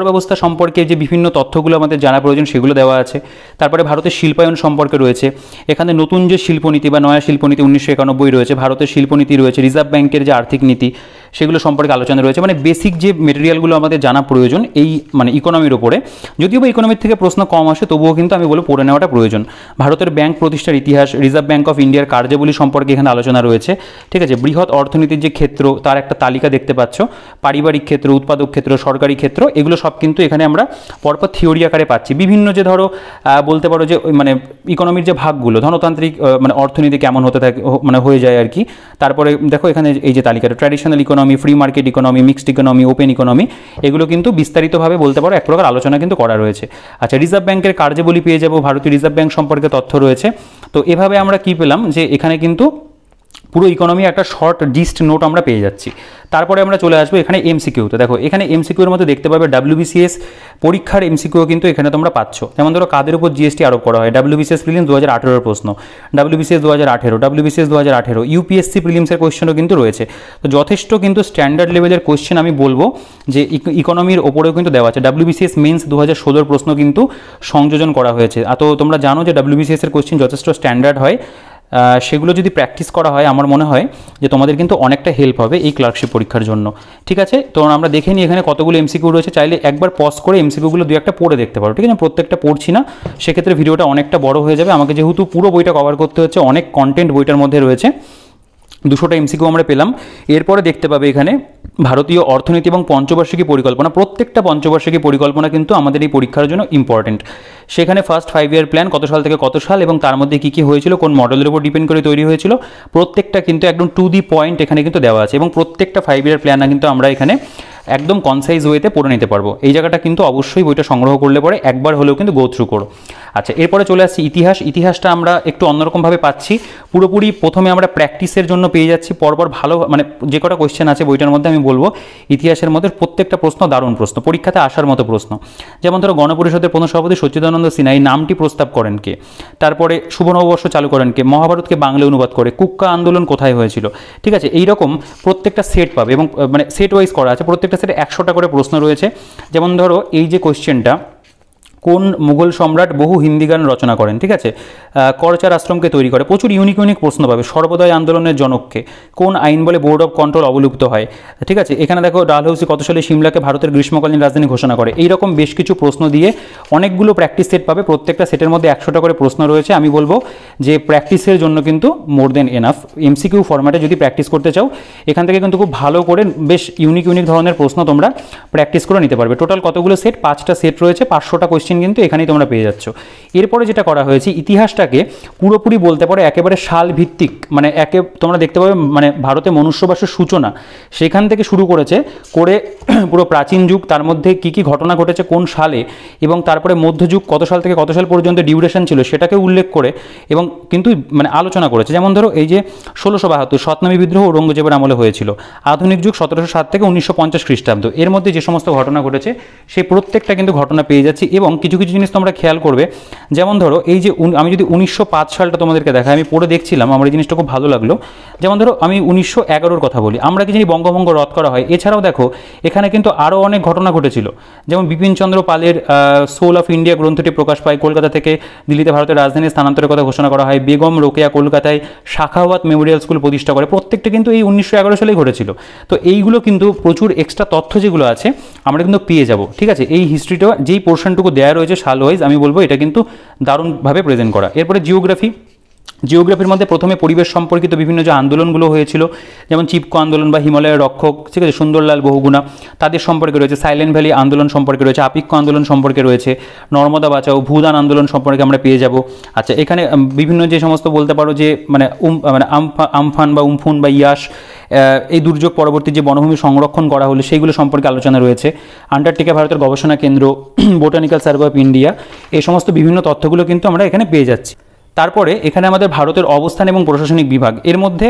ব্যবস্থা সম্পর্কে যে বিভিন্ন তথ্যগুলো আমাদের জানা প্রয়োজন সেগুলো দেওয়া আছে। তারপরে ভারতের শিল্পায়ন সম্পর্কে রয়েছে, এখানে নতুন যে শিল্পনীতি বা নয়া শিল্পনীতি 1991 রয়েছে, ভারতের শিল্পনীতি রয়েছে, রিজার্ভ ব্যাংকের যে আর্থিক নীতি সেগুলো সম্পর্কে আলোচনা রয়েছে। মানে বেসিক যে মেটেরিয়ালগুলো আমাদের জানা প্রয়োজন এই মানে ইকোনমির ওপরে, যদিও বা ইকোনমির থেকে প্রশ্ন কম আসে তবুও কিন্তু আমি বলবো পড়ে নেওয়াটা প্রয়োজন। ভারতের ব্যাংক প্রতিষ্ঠার ইতিহাস, রিজার্ভ ব্যাংক অফ ইন্ডিয়ার কার্যাবলী সম্পর্কে এখানে আলোচনা রয়েছে, ঠিক আছে। বৃহৎ অর্থনীতির যে ক্ষেত্র তার একটা তালিকা দেখতে পাচ্ছ, পারিবারিক ক্ষেত্র, উৎপাদক ক্ষেত্র, সরকারি ক্ষেত্র, এগুলো সব কিন্তু এখানে আমরা পরপর থিওরি আকারে পাচ্ছি। বিভিন্ন যে ধরো বলতে পারো যে মানে ইকোনমির যে ভাগগুলো, ধনতান্ত্রিক মানে অর্থনীতি কেমন হতে থাকে মানে হয়ে যায় আর কি। তারপরে দেখো এখানে এই যে তালিকাটা, traditional economy, free market economy, mixed economy, open economy, এগুলো কিন্তু বিস্তারিতভাবে বলতে পারো এক প্রকার আলোচনা কিন্তু করা রয়েছে। আচ্ছা, রিজার্ভ ব্যাংকের কার্যাবলী পেয়ে যাবো, ভারতীয় রিজার্ভ ব্যাংক সম্পর্কে তথ্য রয়েছে। তো এভাবে আমরা কি পেলাম যে এখানে কিন্তু পুরো ইকোনমি একটা শর্ট জিস্ট নোট আমরা পেয়ে যাচ্ছি। তারপরে আমরা চলে আসবো এখানে এমসিকিউতে। দেখো এখানে এমসিকিউর মধ্যে দেখতে পাবে WBCS পরীক্ষার এমসিকিউ কিন্তু এখানে তোমরা পাচ্ছ। যেমন ধরো কাদের উপর জিএসটি আরোপ করা হয়, WBCS প্রিলিমস 2018 প্রশ্ন, WBCS 2018, WBCS 2018, UPSC প্রিলিমসের কোয়েশ্চেনও কিন্তু রয়েছে। তো যথেষ্ট কিন্তু স্ট্যান্ডার্ড লেভেলের কোয়েশ্চেন আমি বলবো যে ইকোনমির ওপরেও কিন্তু দেওয়া আছে। WBCS মেন্স 2016 প্রশ্ন কিন্তু সংযোজন করা হয়েছে। তো তোমরা জানো যে WBCS এর কোয়েশ্চেন যথেষ্ট স্ট্যান্ডার্ড হয়, সেগুলো যদি প্র্যাকটিস করা হয় আমার মনে হয় যে তোমাদের কিন্তু অনেকটা হেল্প হবে এই ক্লার্কশিপ পরীক্ষার জন্য, ঠিক আছে। তো আমরা দেখে নিই এখানে কতগুলো এমসিকিউ রয়েছে, চাইলে একবার পজ করে এমসিকিউগুলো দু একটা পড়ে দেখতে পারো, ঠিক আছে। প্রত্যেকটা পড়ছি না, সেক্ষেত্রে ভিডিওটা অনেকটা বড় হয়ে যাবে, আমাকে যেহেতু পুরো বইটা কভার করতে হচ্ছে, অনেক কন্টেন্ট বইটার মধ্যে রয়েছে। 200টা এমসিকিউ আমরা পেলাম। এরপরে দেখতে পাবে এখানে ভারতীয় অর্থনীতি এবং পঞ্চবার্ষিকী পরিকল্পনা, প্রত্যেকটা পঞ্চবার্ষিকী পরিকল্পনা কিন্তু আমাদের এই পরীক্ষার জন্য ইম্পর্টেন্ট। সেখানে ফার্স্ট 5 ইয়ার প্ল্যান কত সাল থেকে কত সাল এবং তার মধ্যে কী কী হয়েছিল, কোন মডেলের উপর ডিপেন্ড করে তৈরি হয়েছিল, প্রত্যেকটা কিন্তু একদম টু দি পয়েন্ট এখানে কিন্তু দেওয়া আছে। এবং প্রত্যেকটা 5 ইয়ার প্ল্যান কিন্তু আমরা এখানে একদম কনসাইজ ওয়েতে পড়ে নিতে পারবো। এই জায়গাটা কিন্তু অবশ্যই বইটা সংগ্রহ করলে পরে একবার হলেও কিন্তু গো থ্রু করো। আচ্ছা, এরপরে চলে আসছি ইতিহাসটা আমরা একটু অন্যরকমভাবে পাচ্ছি। পুরোপুরি প্রথমে আমরা প্র্যাকটিসের জন্য পেয়ে যাচ্ছি পরপর ভালো মানে যে কটা কোয়েশ্চেন আছে বইটার মধ্যে আমি বলবো ইতিহাসের মধ্যে প্রত্যেকটা প্রশ্ন দারুণ প্রশ্ন, পরীক্ষাতে আসার মতো প্রশ্ন। যেমন ধরো গণপরিষদের প্রথম সভাপতি সচ্চিদানন্দ সিনহা, এই নামটি প্রস্তাব করেন কে? তারপরে শুভ নববর্ষ চালু করেন কে? মহাভারতকে বাংলা অনুবাদ করে কুক্কা আন্দোলন কোথায় হয়েছিল? ঠিক আছে, এইরকম প্রত্যেকটা সেট পাবে এবং মানে সেট ওয়াইজ করা আছে, প্রত্যেকটা সেটে 100টা করে প্রশ্ন রয়েছে। যেমন ধরো এই যে কোয়েশ্চেনটা, কোন মুঘল সম্রাট বহু হিন্দি গান রচনা করেন? ঠিক আছে, করচার আশ্রমকে তৈরি করে, প্রচুর ইউনিক প্রশ্ন পাবে। সর্বদয় আন্দোলনের জনককে? কোন আইন বলে বোর্ড অফ কন্ট্রোল অবলুপ্ত হয়? ঠিক আছে, এখানে দেখো ডালহৌসি কত সালে সিমলাকে ভারতের গ্রীষ্মকালীন রাজধানী ঘোষণা করে? এইরকম বেশ কিছু প্রশ্ন দিয়ে অনেকগুলো প্র্যাকটিস সেট পাবে, প্রত্যেকটা সেটের মধ্যে 100টা করে প্রশ্ন রয়েছে। আমি বলবো যে প্র্যাকটিসের জন্য কিন্তু মোর দেন এনাফ। এমসিকিউ ফরম্যাটে যদি প্র্যাকটিস করতে চাও এখান থেকে কিন্তু খুব ভালো করে বেশ ইউনিক ধরনের প্রশ্ন তোমরা প্র্যাকটিস করে নিতে পারবে। টোটাল কতগুলো সেট? 5টা সেট রয়েছে, 500টা কোয়েশ্চেন কিন্তু এখানেই তোমরা পেয়ে যাচ্ছ। এরপরে যেটা করা হয়েছে, ইতিহাসটাকে পুরোপুরি বলতে পারো একেবারে সাল ভিত্তিক, মানে তোমরা দেখতে পাবে মানে ভারতে মনুষ্যবাসের সূচনা সেখান থেকে শুরু করেছে করে পুরো প্রাচীন যুগ, তার মধ্যে কি কি ঘটনা ঘটেছে কোন সালে, এবং তারপরে মধ্যযুগ কত সাল থেকে কত সাল পর্যন্ত ডিউরেশন ছিল সেটাকে উল্লেখ করে এবং কিন্তু মানে আলোচনা করেছে। যেমন ধরো এই যে 1672 সতনামী বিদ্রোহ ঔরঙ্গজেবের আমলে হয়েছিল, আধুনিক যুগ 1707 থেকে 1950 খ্রিস্টাব্দ, এর মধ্যে যে সমস্ত ঘটনা ঘটেছে সেই প্রত্যেকটা কিন্তু ঘটনা পেয়ে যাচ্ছি এবং কিছু কিছু জিনিস তোমরা খেয়াল করবে, যেমন ধরো এই যে আমি যদি 1905 সালটা তোমাদেরকে দেখাই, আমি পড়ে দেখছিলাম, আমার এই জিনিসটা খুব ভালো লাগলো। যেমন ধরো আমি 1911-র কথা বলি, আমরা কি জানি বঙ্গভঙ্গ রদ করা হয়। এছাড়াও দেখো এখানে কিন্তু আরও অনেক ঘটনা ঘটেছিল, যেমন বিপিনচন্দ্র পালের সোল অফ ইন্ডিয়া গ্রন্থটি প্রকাশ পায়, কলকাতা থেকে দিল্লিতে ভারতের রাজধানী স্থানান্তরের কথা ঘোষণা করা হয়, বেগম রোকেয়া কলকাতায় শাখাওয়াত মেমোরিয়াল স্কুল প্রতিষ্ঠা করে, প্রত্যেকটা কিন্তু এই 1911 সালেই ঘটেছিল। তো এইগুলো কিন্তু প্রচুর এক্সট্রা তথ্য যেগুলো আছে আমরা কিন্তু পেয়ে যাব, ঠিক আছে। এই হিস্ট্রিটা যেই পোর্শনটুকু দেওয়া রয়েছে সাল ওয়াইজ, আমি বলবো এটা কিন্তু দারুণভাবে প্রেজেন্ট করা। এরপরে জিওগ্রাফির মধ্যে প্রথমে পরিবেশ সম্পর্কিত বিভিন্ন যে আন্দোলনগুলো হয়েছিল, যেমন চিপকো আন্দোলন বা হিমালয়ের রক্ষক, ঠিক আছে, সুন্দরলাল বহুগুণা, তাদের সম্পর্কে রয়েছে, সাইলেন্ট ভ্যালি আন্দোলন সম্পর্কে রয়েছে, আপিক্য আন্দোলন সম্পর্কে রয়েছে, নর্মদা বাঁচাও, ভূদান আন্দোলন সম্পর্কে আমরা পেয়ে যাব। আচ্ছা, এখানে বিভিন্ন যে সমস্ত বলতে পারো যে মানে আমফান বা উমফুন বা ইয়াস, এই দুর্যোগ পরবর্তী যে বনভূমি সংরক্ষণ করা হলো সেইগুলো সম্পর্কে আলোচনা রয়েছে, আন্টার্কটিকা ভারতের গবেষণা কেন্দ্র, বোটানিক্যাল সার্ভে অফ ইন্ডিয়া, এই সমস্ত বিভিন্ন তথ্যগুলো কিন্তু আমরা এখানে পেয়ে যাচ্ছি। তারপরে এখানে আমাদের ভারতের অবস্থান এবং প্রশাসনিক বিভাগ, এর মধ্যে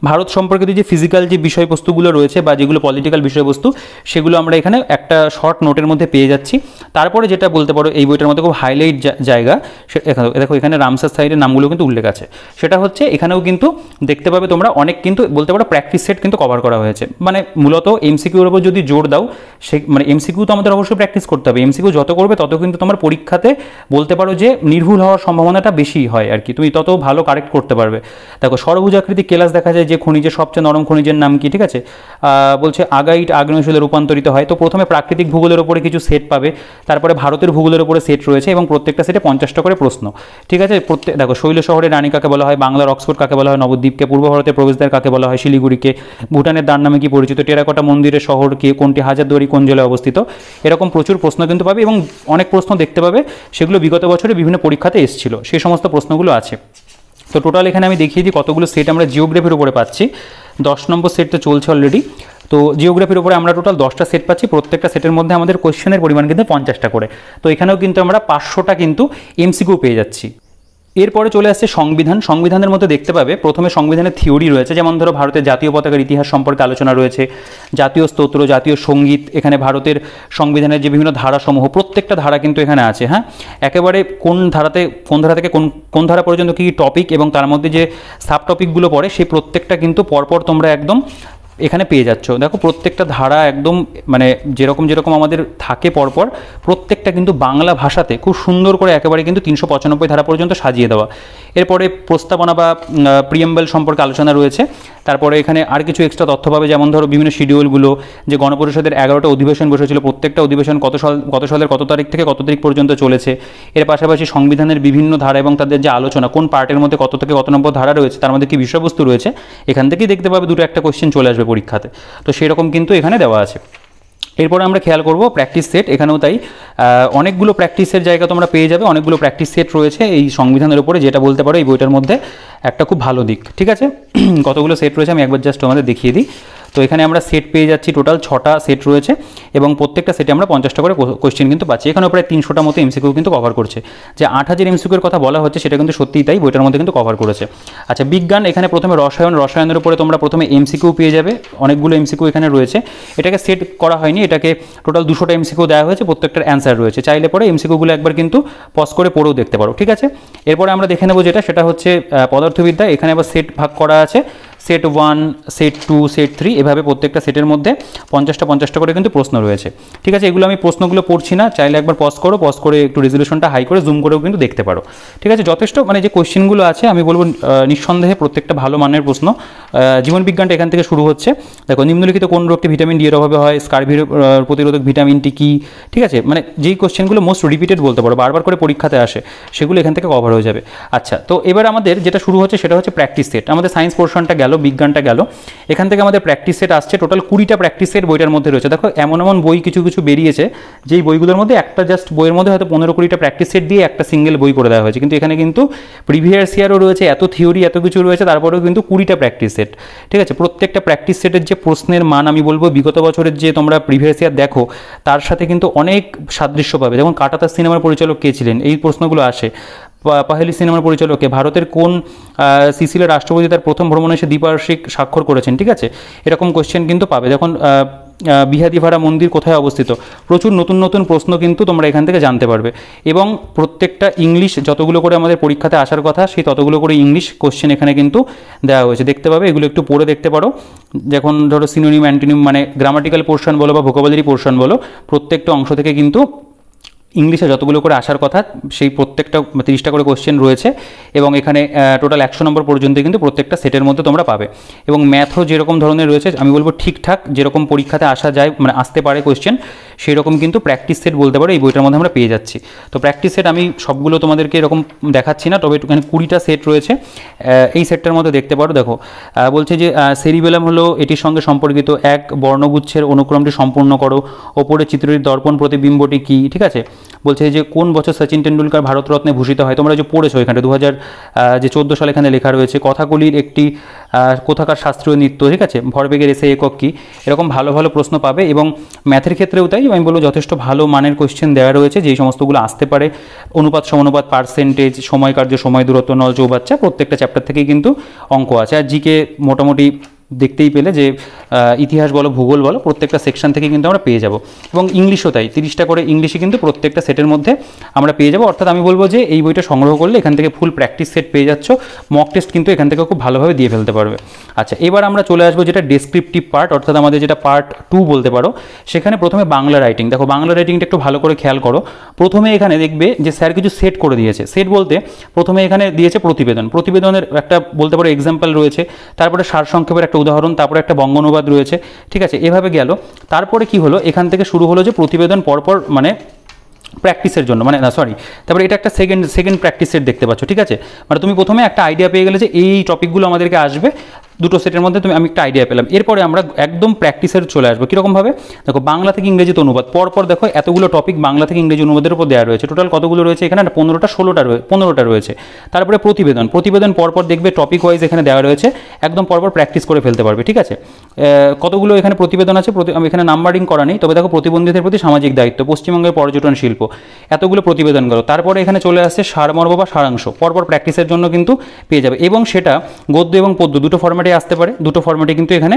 ভারত সম্পর্কিত যে ফিজিক্যাল যে বিষয়বস্তুগুলো রয়েছে বা যেগুলো পলিটিক্যাল বিষয়বস্তু, সেগুলো আমরা এখানে একটা শর্ট নোটের মধ্যে পেয়ে যাচ্ছি। তারপরে যেটা বলতে পারো এই বইটার মধ্যে খুব হাইলাইট জায়গা, দেখো এখানে রামসার সাইটের নামগুলো কিন্তু উল্লেখ আছে, সেটা হচ্ছে এখানেও কিন্তু দেখতে পাবে তোমরা অনেক কিন্তু বলতে পারো প্র্যাকটিস সেট কিন্তু কভার করা হয়েছে। মানে মূলত এমসিকিউর উপর যদি জোর দাও, সে মানে এমসিকিউ তো আমাদের অবশ্যই প্র্যাকটিস করতে হবে, এমসিকিউ যত করবে তত কিন্তু তোমার পরীক্ষাতে বলতে পারো যে নির্ভুল হওয়ার সম্ভাবনাটা বেশি হয় আর কি, তুমি তত ভালো কারেক্ট করতে পারবে। দেখো ষড়ভুজাকৃতি কেলাস দেখা যায় যে খনিজের সবচেয়ে নরম খনিজের নাম কি, ঠিক আছে, বলছে আগাইট আগ্নেয়শিলায় রূপান্তরিত হয়। তো প্রথমে প্রাকৃতিক ভূগোলের উপরে কিছু সেট পাবে, তারপরে ভারতের ভূগোলের উপরে সেট রয়েছে এবং প্রত্যেকটা সেটে 50টা করে প্রশ্ন, ঠিক আছে। দেখো শৈল শহরের রানী কাকে বলা হয়, বাংলার অক্সফোর্ড কাকে বলা হয়, নবদ্বীপকে, পূর্ব ভারতের প্রবেশদ্বার কাকে বলা হয়, শিলিগুড়িকে, ভুটানের দ্বার নামে কি পরিচিত, টেরাকোটা মন্দিরের শহর কি, কোনটি, হাজারদুয়ারি কোন জেলায় অবস্থিত, এরকম প্রচুর প্রশ্ন কিন্তু পাবে এবং অনেক প্রশ্ন দেখতে পাবে সেগুলো বিগত বছরে বিভিন্ন পরীক্ষাতে এসেছিল, সেই সমস্ত প্রশ্নগুলো আছে। তো টোটাল এখানে আমি দেখিয়ে দিই কতগুলো সেট আমরা জিওগ্রাফির উপরে পাচ্ছি। 10 নম্বর সেট তো চলছে অলরেডি। তো জিওগ্রাফির উপরে আমরা টোটাল 10টা সেট পাচ্ছি, প্রত্যেকটা সেটের মধ্যে আমাদের কোশ্চেনের পরিমাণ কিন্তু 50টা করে। তো এখানেও কিন্তু আমরা 500টা কিন্তু এমসিকিউ পেয়ে যাচ্ছি। এরপরে চলে আসছে সংবিধানের মধ্যে দেখতে পাবে প্রথমে সংবিধানের থিওরি রয়েছে, যেমন ধরো ভারতের জাতীয় পতাকার ইতিহাস সম্পর্কে আলোচনা রয়েছে, জাতীয় স্তোত্র, জাতীয় সঙ্গীত, এখানে ভারতের সংবিধানের যে বিভিন্ন ধারাসমূহ, প্রত্যেকটা ধারা কিন্তু এখানে আছে। হ্যাঁ, একেবারে কোন ধারা থেকে কোন ধারা পর্যন্ত কী টপিক এবং তার মধ্যে যে সাব টপিকগুলো পড়ে সেই প্রত্যেকটা কিন্তু পরপর তোমরা একদম এখানে পেয়ে যাচ্ছ। দেখো প্রত্যেকটা ধারা একদম মানে যেরকম আমাদের থাকে পরপর, প্রত্যেকটা কিন্তু বাংলা ভাষাতে খুব সুন্দর করে একেবারে কিন্তু 395 ধারা পর্যন্ত সাজিয়ে দেওয়া। এরপরে প্রস্তাবনা বা প্রিয়েম্বল সম্পর্কে আলোচনা রয়েছে। তারপরে এখানে আর কিছু এক্সট্রা তথ্য পাবে, যেমন ধরো বিভিন্ন শিডিউলগুলো, যে গণপরিষদের 11টা অধিবেশন বসেছিল, প্রত্যেকটা অধিবেশন কত সালের কত তারিখ থেকে কত তারিখ পর্যন্ত চলেছে। এর পাশাপাশি সংবিধানের বিভিন্ন ধারা এবং তাদের যে আলোচনা, কোন পার্টের মধ্যে কত থেকে কত নম্বর ধারা রয়েছে, তার মধ্যে কী বিষয়বস্তু রয়েছে, এখান থেকেই দেখতে পাবে দুটো একটা কোশ্চেন চলে আসবে পরীক্ষাতে। তো সেরকম কিন্তু এখানে দেওয়া আছে। এরপরে আমরা খেয়াল করব প্র্যাকটিস সেট, এখানেও তাই অনেকগুলো প্র্যাকটিসের জায়গা তোমরা পেয়ে যাবে, অনেকগুলো প্র্যাকটিস সেট রয়েছে এই সংবিধানের উপরে, যেটা বলতে পারো এই বইটার মধ্যে একটা খুব ভালো দিক। ঠিক আছে, কতগুলো সেট রয়েছে আমি একবার জাস্ট আমাদের দেখিয়ে দিই। তো এখানে আমরা সেট পেয়ে যাচ্ছি, টোটাল 6টা সেট রয়েছে এবং প্রত্যেকটা সেটে আমরা 50টা করে কোশ্চেন কিন্তু পাচ্ছি। এখানে প্রায় 300টা মতো এমসিকিউ কিন্তু কভার করছে। যে 8000 এমসিকিউর কথা বলা হচ্ছে সেটা কিন্তু সত্যিই তাই, বইটার মধ্যে কিন্তু কভার করেছে। আচ্ছা, বিজ্ঞান, এখানে প্রথমে রসায়নের উপরে তোমরা প্রথমে এমসিকিউ পেয়ে যাবে, অনেকগুলো এমসিকিউ এখানে রয়েছে। এটাকে সেট করা হয়নি, এটাকে টোটাল 200টা এমসিকিউ দেওয়া হয়েছে, প্রত্যেকটার অ্যান্সার রয়েছে। চাইলে পরে এমসিকিউগুলো একবার কিন্তু পজ করে পড়েও দেখতে পারো। ঠিক আছে, এরপরে আমরা দেখে নেবো সেটা হচ্ছে পদার্থবিদ্যা। এখানে আবার সেট ভাগ করা আছে, সেট 1, সেট 2, সেট 3, এভাবে প্রত্যেকটা সেটের মধ্যে 50টা করে কিন্তু প্রশ্ন রয়েছে। ঠিক আছে, এগুলো আমি প্রশ্নগুলো পড়ছি না, চাইলে একবার পজ করে একটু রেজলিউশনটা হাই করে জুম করেও কিন্তু দেখতে পারো। ঠিক আছে, যথেষ্ট মানে যে কোশ্চেনগুলো আছে আমি বলবো নিঃসন্দেহে প্রত্যেকটা ভালো মানের প্রশ্ন। জীবন বিজ্ঞানটা এখান থেকে শুরু হচ্ছে। দেখো, নিম্নলিখিত কোন রোগটি ভিটামিন ডি এর অভাবে হয়, স্কারভির প্রতিরোধক ভিটামিনটি কী। ঠিক আছে, মানে যেই কোশ্চেনগুলো মোস্ট রিপিটেড বলতে পারো, বারবার করে পরীক্ষাতে আসে, সেগুলো এখান থেকে কভার হয়ে যাবে। আচ্ছা, তো এবার আমাদের যেটা শুরু হচ্ছে সেটা হচ্ছে প্র্যাকটিস সেট। আমাদের সায়েন্স পোর্শনটা গেল, বিজ্ঞানটা গেল, এখান থেকে আমাদের প্র্যাকটিস সেট আসছে। টোটাল 20টা প্র্যাকটিস সেট বইটার মধ্যে রয়েছে। দেখো, এমন বই কিছু বেরিয়েছে যেই বইগুলোর মধ্যে একটা জাস্ট বইয়ের মধ্যে হয়তো 15-20টা প্র্যাকটিস সেট দিয়ে একটা সিঙ্গেল বই করে দেওয়া হয়েছে, কিন্তু এখানে কিন্তু প্রিভিয়াস ইয়ারও রয়েছে, এত থিওরি এত কিছু রয়েছে, তারপরেও কিন্তু 20টা প্র্যাকটিস সেট। ঠিক আছে, প্রত্যেকটা প্র্যাকটিস সেটের যে প্রশ্নের মান আমি বলবো বিগত বছরের যে তোমরা প্রিভিয়াস ইয়ার দেখো তার সাথে কিন্তু অনেক সাদৃশ্য পাবে। যেমন কাটাতার সিনেমার পরিচালক কে ছিলেন, এই প্রশ্নগুলো আসে। পাহেলি সিনেমার পরিচালকে, ভারতের কোন সিসিলের রাষ্ট্রপতি তার প্রথম ভ্রমণে এসে দ্বিপার্শ্বিক স্বাক্ষর করেছেন। ঠিক আছে, এরকম কোশ্চেন কিন্তু পাবে। যখন বিহাদিভাড়া মন্দির কোথায় অবস্থিত। প্রচুর নতুন নতুন প্রশ্ন কিন্তু তোমরা এখান থেকে জানতে পারবে এবং প্রত্যেকটা ইংলিশ যতগুলো করে আমাদের পরীক্ষাতে আসার কথা সেই ততগুলো করে ইংলিশ কোশ্চেন এখানে কিন্তু দেওয়া হয়েছে, দেখতে পাবে। এগুলো একটু পড়ে দেখতে পারো। যখন ধরো সিনোনিম অ্যান্টোনিম মানে গ্রামাটিক্যাল পোর্শন বলো বা ভোকাবুলারি পোর্শন বলো, প্রত্যেকটা অংশ থেকে কিন্তু ইংলিশে যতগুলো করে আসার কথা সেই প্রত্যেকটা 30টা করে কোশ্চেন রয়েছে এবং এখানে টোটাল 100 নম্বর পর্যন্ত কিন্তু প্রত্যেকটা সেটের মধ্যে তোমরা পাবে। এবং ম্যাথও যেরকম ধরনের রয়েছে আমি বলবো ঠিকঠাক যেরকম পরীক্ষাতে আসা যায় মানে আসতে পারে কোশ্চেন, সেই রকম কিন্তু প্র্যাকটিস সেট বলতে পারো এই বইটার মধ্যে আমরা পেয়ে যাচ্ছি। তো প্র্যাকটিস সেট আমি সবগুলো তোমাদেরকে এরকম দেখাচ্ছি না, তবে এখানে 20টা সেট রয়েছে। এই সেটটার মধ্যে দেখতে পারো, দেখো বলছে যে সেরিবেলাম হলো এটির সঙ্গে সম্পর্কিত এক বর্ণগুচ্ছের অনুক্রমটি সম্পূর্ণ করো, ওপরে চিত্রটির দর্পণ প্রতিবিম্বটি কী, ঠিক আছে। বলছে যে কোন বছর সচিন টেন্ডুলকার ভারতরত্নে ভূষিত হয়, তোমরা যে পড়েছো এখানে 2014 সালে এখানে লেখা রয়েছে। কথাগুলির একটি কোথাকার শাস্ত্রীয় নৃত্য, ঠিক আছে। ভরবেগের এসে একক কী, এরকম ভালো ভালো প্রশ্ন পাবে। এবং ম্যাথের ক্ষেত্রেও তাই আমি বলবো যথেষ্ট ভালো মানের কোশ্চেন দেওয়া রয়েছে, যেই সমস্তগুলো আসতে পারে। অনুপাত সমানুপাত, পার্সেন্টেজ, সময় কার্য, সময় দূরত্ব, নল চৌবাচ্চা, প্রত্যেকটা চ্যাপ্টার থেকেই কিন্তু অঙ্ক আছে। আর জিকে মোটামুটি দেখতেই পেলে যে ইতিহাস বলো ভূগোল বলো প্রত্যেকটা সেকশন থেকে কিন্তু আমরা পেয়ে যাব। এবং ইংলিশও তাই, 30টা করে ইংলিশে কিন্তু প্রত্যেকটা সেটের মধ্যে আমরা পেয়ে যাব। অর্থাৎ আমি বলবো যে এই বইটা সংগ্রহ করলে এখান থেকে ফুল প্র্যাকটিস সেট পেয়ে যাচ্ছ, মক টেস্ট কিন্তু এখান থেকে খুব ভালোভাবে দিয়ে ফেলতে পারবে। আচ্ছা, এবার আমরা চলে আসবো যেটা ডেসক্রিপটিভ পার্ট, অর্থাৎ আমাদের যেটা পার্ট 2 বলতে পারো। সেখানে প্রথমে বাংলা রাইটিং। দেখো বাংলা রাইটিংটা একটু ভালো করে খেয়াল করো। প্রথমে এখানে দেখবে যে স্যার কিছু সেট করে দিয়েছে। সেট বলতে প্রথমে এখানে দিয়েছে প্রতিবেদন, প্রতিবেদনের একটা বলতে পারো এক্সাম্পল রয়েছে, তারপরে সারসংক্ষেপের একটা উদাহরণ, তারপরে একটা বঙ্গ অনুবাদ রয়েছে, ঠিক আছে। এভাবে গেল। তারপরে কি হলো, এখান থেকে শুরু হলো যে প্রতিবেদন পরপর মানে প্র্যাকটিসের জন্য, মানে না সরি, তারপরে এটা একটা সেকেন্ড প্র্যাকটিস সেট দেখতে পাচ্ছ, ঠিক আছে। মানে তুমি প্রথমে একটা আইডিয়া পেয়ে গেলে যে এই টপিকগুলো আমাদেরকে আসবে, দুটো সেটের মধ্যে আমি একটা আইডিয়া পেলাম। এরপরে আমরা একদম প্র্যাকটিসের চলে আসবো। কীরকমভাবে, দেখো বাংলা থেকে ইংরেজিতে অনুবাদ, পরপর দেখো এতগুলো টপিক বাংলা থেকে ইংরেজি অনুবাদের উপর দেওয়া রয়েছে। টোটাল কতগুলো রয়েছে এখানে, 15টা রয়েছে। তারপরে প্রতিবেদন পরপর দেখবে টপিক ওয়াইজ এখানে দেওয়া রয়েছে, একদম পরপর প্র্যাকটিস করে ফেলতে পারবে, ঠিক আছে। কতগুলো এখানে প্রতিবেদন আছে, আমি এখানে নাম্বারিং করা নেই, তবে দেখো প্রতিবন্ধীদের প্রতি সামাজিক দায়িত্ব, পশ্চিমবঙ্গের পর্যটন শিল্প, এতগুলো প্রতিবেদন গেল। তারপরে এখানে চলে আসছে সারমর্ম বা সারাংশ, পরপর প্র্যাকটিসের জন্য কিন্তু পেয়ে যাবে। এবং সেটা গদ্য এবং পদ্য দুটো ফরম্যাটে আসতে পারে, দুটো ফরম্যাটে কিন্তু এখানে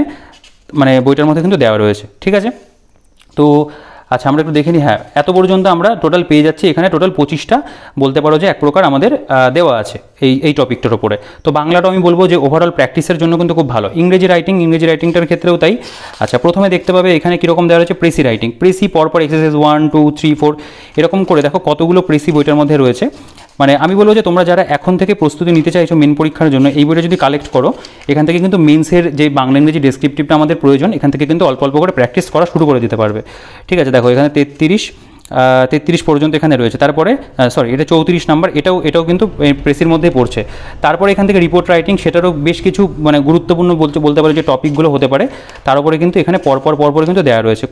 মানে বইটার মধ্যে কিন্তু দেওয়া রয়েছে, ঠিক আছে। তো আচ্ছা, আমরা একটু দেখে নিই। হ্যাঁ, এত পর্যন্ত আমরা টোটাল পেয়ে যাচ্ছি। এখানে টোটাল 25টা বলতে পারো যে এক প্রকার আমাদের দেওয়া আছে এই টপিকটার উপরে। তো বাংলাটা আমি বলবো যে ওভারঅল প্র্যাকটিসের জন্য কিন্তু খুব ভালো। ইংরেজি রাইটিংটার ক্ষেত্রেও তাই। আচ্ছা, প্রথমে দেখতে পাবে এখানে কীরকম দেওয়া রয়েছে, প্রেসি রাইটিং। প্রেসি পরপর এক্সারসাইজ 1 2 3 4 এরকম করে দেখো কতগুলো প্রেসি বইটার মধ্যে রয়েছে। মানে আমি বলবো যে তোমরা যারা এখন থেকে প্রস্তুতি নিতে চাইছো মেন পরীক্ষার জন্য, এই বইটা যদি কালেক্ট করো, এখান থেকে কিন্তু মেন্সের যে বাংলা ইংরেজি ডেসক্রিপটিভটা আমাদের প্রয়োজন, এখান থেকে কিন্তু অল্প অল্প করে প্র্যাকটিস করা শুরু করে দিতে পারবে, ঠিক আছে। দেখো এখানে 33 পর্যন্ত এখানে রয়েছে। তারপরে সরি, এটা 34 নাম্বার, এটাও কিন্তু প্রেসির মধ্যে পড়ছে। তারপরে এখান থেকে রিপোর্ট রাইটিং, সেটারও বেশ কিছু মানে গুরুত্বপূর্ণ বলতে পারে যে টপিকগুলো হতে পারে, তার উপরে কিন্তু এখানে পরপর কিন্তু দেওয়া রয়েছে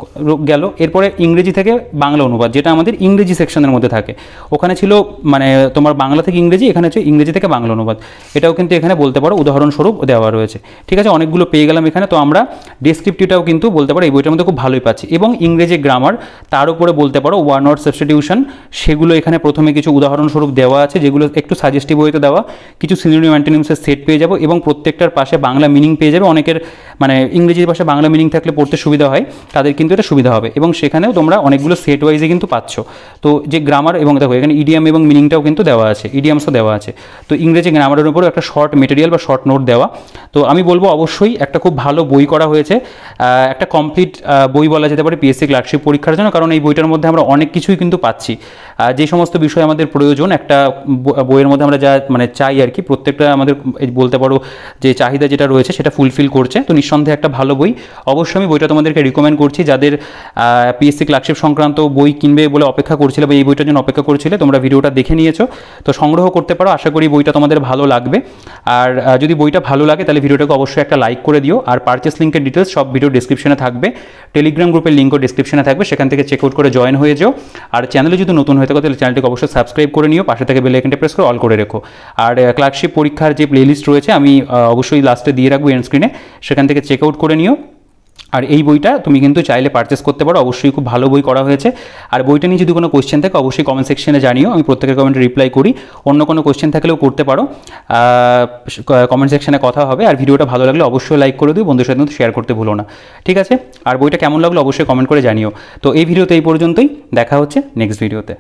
গেল। এরপরে ইংরেজি থেকে বাংলা অনুবাদ, যেটা আমাদের ইংরেজি সেকশনের মধ্যে থাকে। ওখানে ছিল মানে তোমার বাংলা থেকে ইংরেজি, এখানে হচ্ছে ইংরেজি থেকে বাংলা অনুবাদ, এটাও কিন্তু এখানে বলতে পারো উদাহরণস্বরূপ দেওয়া রয়েছে, ঠিক আছে। অনেকগুলো পেয়ে গেলাম এখানে। তো আমরা ডেসক্রিপটিভটাও কিন্তু বলতে পারো এই বইটার মধ্যে খুব ভালোই পাচ্ছি। এবং ইংরেজি গ্রামার, তার উপরে বলতে পারো ওয়ান ওয়ার্ড সাবস্টিটিউশন, সেগুলো এখানে প্রথমে কিছু উদাহরণস্বরূপ দেওয়া আছে, যেগুলো একটু সাজেস্টিভ ওয়েতে দেওয়া। কিছু সিনোনিম অ্যান্টোনিমসের সেট পেয়ে যাবো এবং প্রত্যেকটার পাশে বাংলা মিনিং পেয়ে যাবে। অনেকের মানে ইংরেজির পাশে বাংলা মিনিং থাকলে পড়তে সুবিধা হয়, তাদের কিন্তু এটা সুবিধা হবে। এবং সেখানেও তোমরা অনেকগুলো সেট ওয়াইজে কিন্তু পাচ্ছ। তো যে গ্রামার, এবং দেখো এখানে ইডিয়াম এবং মিনিংটাও কিন্তু দেওয়া আছে, ইডিয়ামসও দেওয়া আছে। তো ইংরেজি গ্রামারের উপরও একটা শর্ট মেটেরিয়াল বা শর্ট নোট দেওয়া। তো আমি বলবো অবশ্যই একটা খুব ভালো বই করা হয়েছে, একটা কমপ্লিট বই বলা যেতে পারে পিএসসি ক্লার্কশিপ পরীক্ষার জন্য। কারণ এই বইটার মধ্যে আমরা অনেক কিছুই কিন্তু পাচ্ছি, যে সমস্ত বিষয় আমাদের প্রয়োজন একটা বইয়ের মধ্যে আমরা যা মানে চাই আর কি, প্রত্যেকটা আমাদের বলতে পারো যে চাহিদা যেটা রয়েছে সেটা ফুলফিল করছে। তো নিঃসন্দেহে একটা ভালো বই। অবশ্যই আমি বইটা তোমাদেরকে রিকমেন্ড করছি, যাদের পিএসসি ক্লার্কশিপ সংক্রান্ত বই কিনবে বলে অপেক্ষা করছিলে বা এই বইটার জন্য অপেক্ষা করছিলে, তোমরা ভিডিওটা দেখে নিয়েছো, তো সংগ্রহ করতে পারো। আশা করি বইটা তোমাদের ভালো লাগবে। আর যদি বইটা ভালো লাগে তাহলে ভিডিওটাকে অবশ্যই একটা লাইক করে দিও। আর পারচেস লিঙ্কের ডিটেলস সব ভিডিও ডিসক্রিপশনে থাকবে, টেলিগ্রাম গ্রুপের লিঙ্কও ডিসক্রিপশনে থাকবে, সেখান থেকে চেক আউট করে জয়েন হয়ে যাও। আর চ্যানেলে যদি নতুন হয়ে থাকো তাহলে চ্যানেলটিকে অবশ্যই সাবস্ক্রাইব করে নিও, পাশে থেকে বেল আইকনটা প্রেস করে অল করে রেখো। আর ক্লার্কশিপ পরীক্ষার যে প্লেলিস্ট রয়েছে আমি অবশ্যই লাস্টে দিয়ে রাখবো এন্ড স্ক্রিনে, সেখান থেকে চেক আউট করে নিও। আর এই বইটা তুমি কিন্তু চাইলে পারচেস করতে পারো, অবশ্যই খুব ভালো বই করা হয়েছে। আর বইটা নিয়ে যদি কোনো কোয়েশ্চেন থাকে অবশ্যই কমেন্ট সেকশনে জানিও, আমি প্রত্যেকের কমেন্টে রিপ্লাই করি। অন্য কোনো কোয়েশ্চেন থাকলেও করতে পারো, কমেন্ট সেকশনে কথা হবে। আর ভিডিওটা ভালো লাগলে অবশ্যই লাইক করে দিও, বন্ধুদের সাথে কিন্তু শেয়ার করতে ভুলো না, ঠিক আছে? আর বইটা কেমন লাগলো অবশ্যই কমেন্ট করে জানিও। তো এই ভিডিওতে এই পর্যন্তই, দেখা হচ্ছে নেক্সট ভিডিওতে।